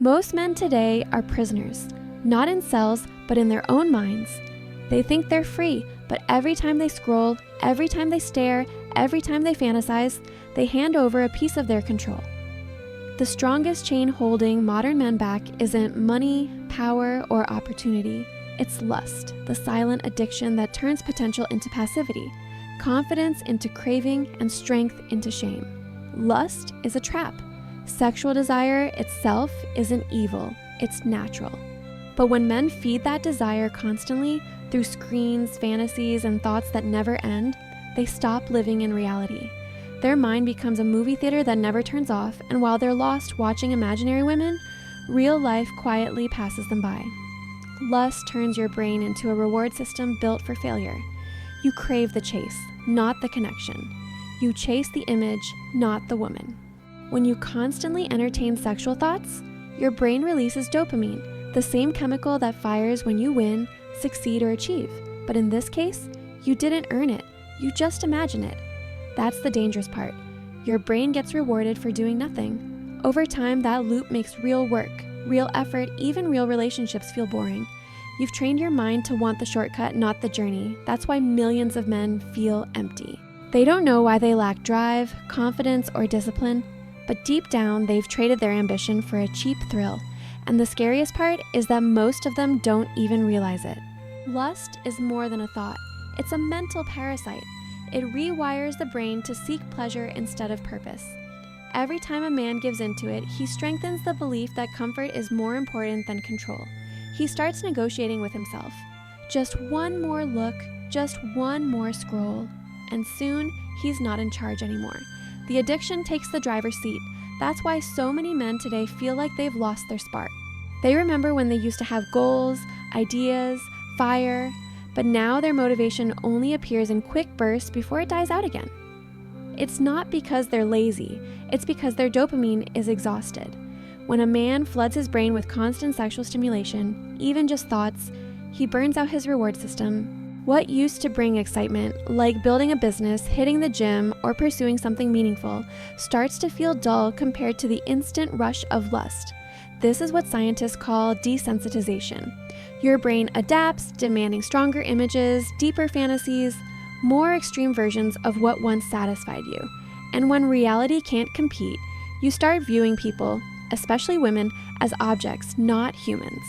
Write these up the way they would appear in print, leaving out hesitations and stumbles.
Most men today are prisoners, not in cells, but in their own minds. They think they're free, but every time they scroll, every time they stare, every time they fantasize, they hand over a piece of their control. The strongest chain holding modern men back isn't money, power, or opportunity. It's lust, the silent addiction that turns potential into passivity, confidence into craving, and strength into shame. Lust is a trap. Sexual desire itself isn't evil, it's natural. But when men feed that desire constantly through screens, fantasies, and thoughts that never end, they stop living in reality. Their mind becomes a movie theater that never turns off, and while they're lost watching imaginary women, real life quietly passes them by. Lust turns your brain into a reward system built for failure. You crave the chase, not the connection. You chase the image, not the woman. When you constantly entertain sexual thoughts, your brain releases dopamine, the same chemical that fires when you win, succeed, or achieve. But in this case, you didn't earn it. You just imagine it. That's the dangerous part. Your brain gets rewarded for doing nothing. Over time, that loop makes real work, real effort, even real relationships feel boring. You've trained your mind to want the shortcut, not the journey. That's why millions of men feel empty. They don't know why they lack drive, confidence, or discipline, but deep down, they've traded their ambition for a cheap thrill. And the scariest part is that most of them don't even realize it. Lust is more than a thought. It's a mental parasite. It rewires the brain to seek pleasure instead of purpose. Every time a man gives into it, he strengthens the belief that comfort is more important than control. He starts negotiating with himself. Just one more look, just one more scroll, and soon he's not in charge anymore. The addiction takes the driver's seat. That's why so many men today feel like they've lost their spark. They remember when they used to have goals, ideas, fire, but now their motivation only appears in quick bursts before it dies out again. It's not because they're lazy, it's because their dopamine is exhausted. When a man floods his brain with constant sexual stimulation, even just thoughts, he burns out his reward system. What used to bring excitement, like building a business, hitting the gym, or pursuing something meaningful, starts to feel dull compared to the instant rush of lust. This is what scientists call desensitization. Your brain adapts, demanding stronger images, deeper fantasies, more extreme versions of what once satisfied you. And when reality can't compete, you start viewing people, especially women, as objects, not humans.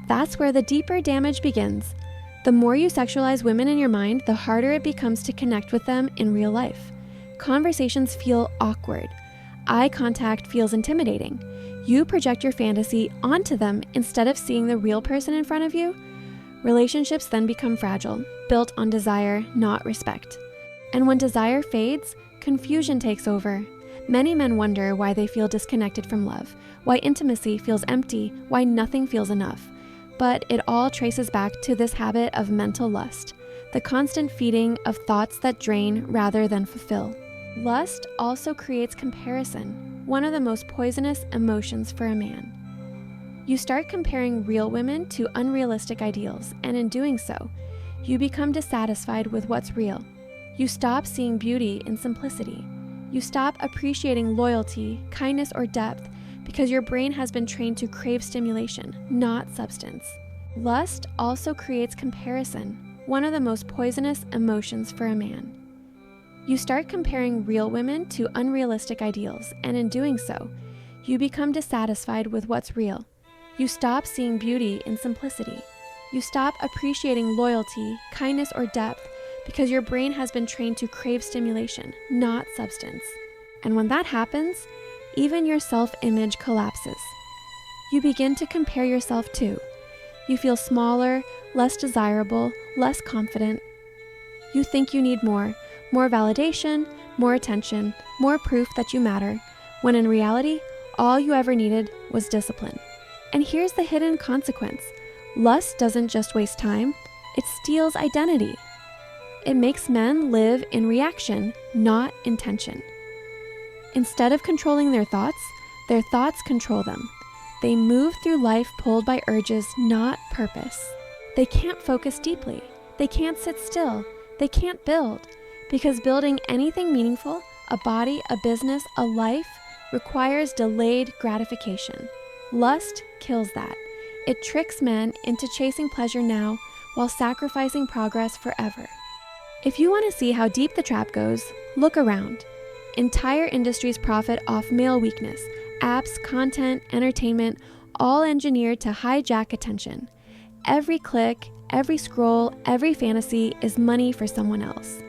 That's where the deeper damage begins. The more you sexualize women in your mind, the harder it becomes to connect with them in real life. Conversations feel awkward. Eye contact feels intimidating. You project your fantasy onto them instead of seeing the real person in front of you. Relationships then become fragile, built on desire, not respect. And when desire fades, confusion takes over. Many men wonder why they feel disconnected from love, why intimacy feels empty, why nothing feels enough. But it all traces back to this habit of mental lust, the constant feeding of thoughts that drain rather than fulfill. Lust also creates comparison, one of the most poisonous emotions for a man. You start comparing real women to unrealistic ideals, and in doing so, you become dissatisfied with what's real. You stop seeing beauty in simplicity. You stop appreciating loyalty, kindness, or depth because your brain has been trained to crave stimulation, not substance. Lust also creates comparison, one of the most poisonous emotions for a man. You start comparing real women to unrealistic ideals, and in doing so, you become dissatisfied with what's real. You stop seeing beauty in simplicity. You stop appreciating loyalty, kindness, or depth because your brain has been trained to crave stimulation, not substance. And when that happens, even your self-image collapses. You begin to compare yourself too. You feel smaller, less desirable, less confident. You think you need more validation, more attention, more proof that you matter, when in reality, all you ever needed was discipline. And here's the hidden consequence. Lust doesn't just waste time, it steals identity. It makes men live in reaction, not intention. Instead of controlling their thoughts control them. They move through life pulled by urges, not purpose. They can't focus deeply. They can't sit still. They can't build. Because building anything meaningful, a body, a business, a life, requires delayed gratification. Lust kills that. It tricks men into chasing pleasure now while sacrificing progress forever. If you want to see how deep the trap goes, look around. Entire industries profit off male weakness. Apps, content, entertainment, all engineered to hijack attention. Every click, every scroll, every fantasy is money for someone else.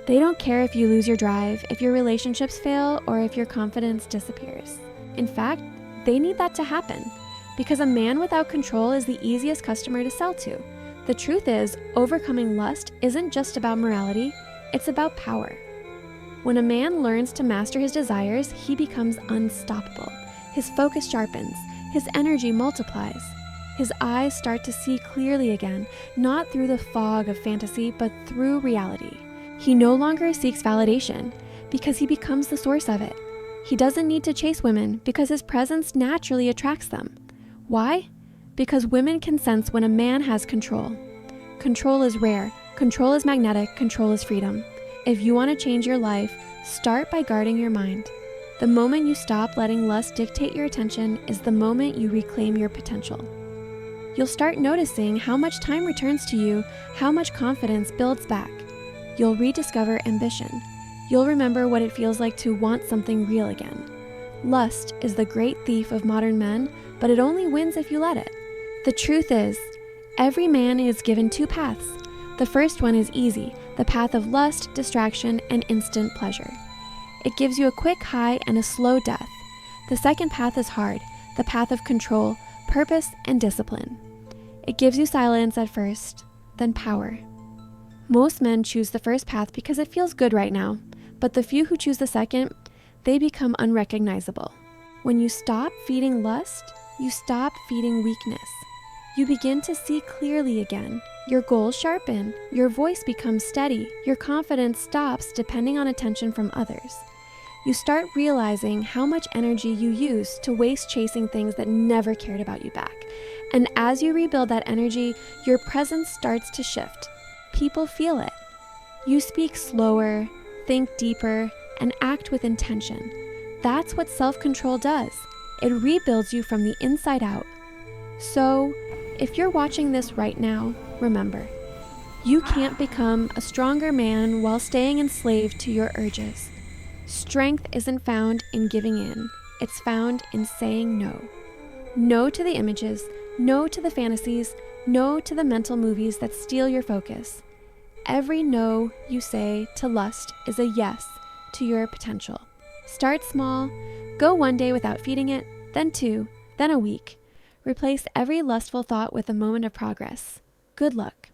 They don't care if you lose your drive, if your relationships fail, or if your confidence disappears. In fact, they need that to happen, because a man without control is the easiest customer to sell to. The truth is, overcoming lust isn't just about morality, it's about power. When a man learns to master his desires, he becomes unstoppable. His focus sharpens, his energy multiplies. His eyes start to see clearly again, not through the fog of fantasy, but through reality. He no longer seeks validation, because he becomes the source of it. He doesn't need to chase women, because his presence naturally attracts them. Why? Because women can sense when a man has control. Control is rare, control is magnetic, control is freedom. If you want to change your life, start by guarding your mind. The moment you stop letting lust dictate your attention is the moment you reclaim your potential. You'll start noticing how much time returns to you, how much confidence builds back. You'll rediscover ambition. You'll remember what it feels like to want something real again. Lust is the great thief of modern men, but it only wins if you let it. The truth is, every man is given two paths. The first one is easy, the path of lust, distraction, and instant pleasure. It gives you a quick high and a slow death. The second path is hard, the path of control, purpose, and discipline. It gives you silence at first, then power. Most men choose the first path because it feels good right now, but the few who choose the second, they become unrecognizable. When you stop feeding lust, you stop feeding weakness. You begin to see clearly again. Your goals sharpen, your voice becomes steady, your confidence stops depending on attention from others. You start realizing how much energy you use to waste chasing things that never cared about you back. And as you rebuild that energy, your presence starts to shift. People feel it. You speak slower, think deeper, and act with intention. That's what self-control does. It rebuilds you from the inside out. So, if you're watching this right now, remember, you can't become a stronger man while staying enslaved to your urges. Strength isn't found in giving in. It's found in saying no. No to the images, no to the fantasies, no to the mental movies that steal your focus. Every no you say to lust is a yes to your potential. Start small, go one day without feeding it, then 2, then a week. Replace every lustful thought with a moment of progress. Good luck.